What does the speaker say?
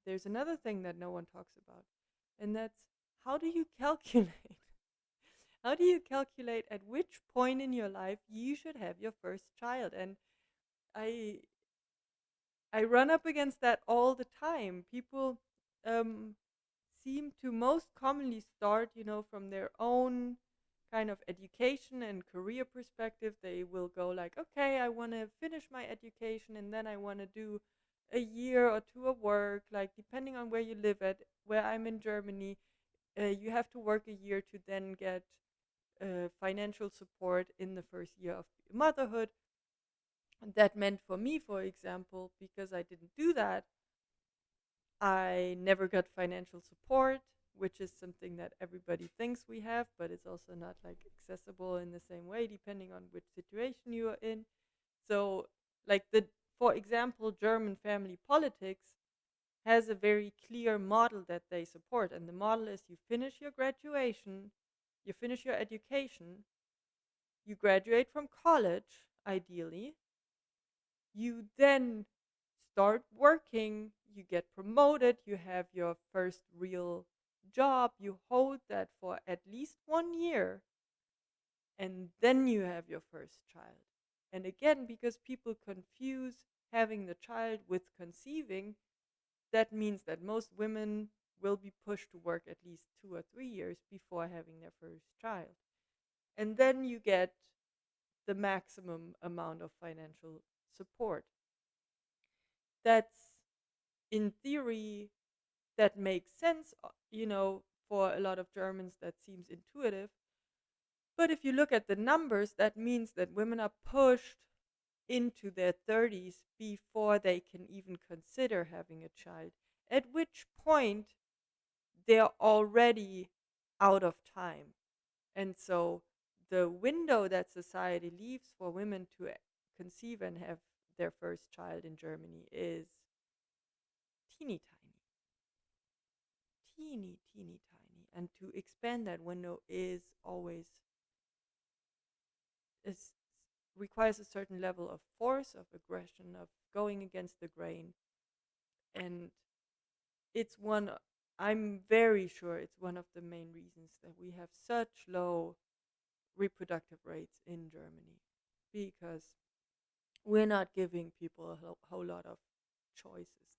there's another thing that no one talks about, and that's how do you calculate? How do you calculate at which point in your life you should have your first child? And I I run up against that all the time. People um, seem to most commonly start, from their own kind of education and career perspective. They will go like, okay, I want to finish my education and then I want to do a year or two of work, like depending on where you live at. Where I'm in Germany, you have to work a year to then get financial support in the first year of motherhood. And that meant for me, for example, because I didn't do that, I never got financial support, which is something that everybody thinks we have, but it's also not like accessible in the same way depending on which situation you are in. So, like for example, German family politics has a very clear model that they support, and the model is you finish your graduation, you finish your education, you graduate from college, ideally, you then start working, you get promoted, you have your first real job, you hold that for at least 1 year, and then you have your first child. And again, because people confuse having the child with conceiving, that means that most women will be pushed to work at least 2 or 3 years before having their first child. And then you get the maximum amount of financial support. That's in theory, that makes sense, for a lot of Germans that seems intuitive. But if you look at the numbers, that means that women are pushed into their 30s before they can even consider having a child, at which point they're already out of time. And so the window that society leaves for women to conceive and have their first child in Germany is teeny tiny, teeny tiny. And to expand that window is always is requires a certain level of force, of aggression, of going against the grain. And it's one I'm very sure it's one of the main reasons that we have such low reproductive rates in Germany, because we're not giving people a whole lot of choices.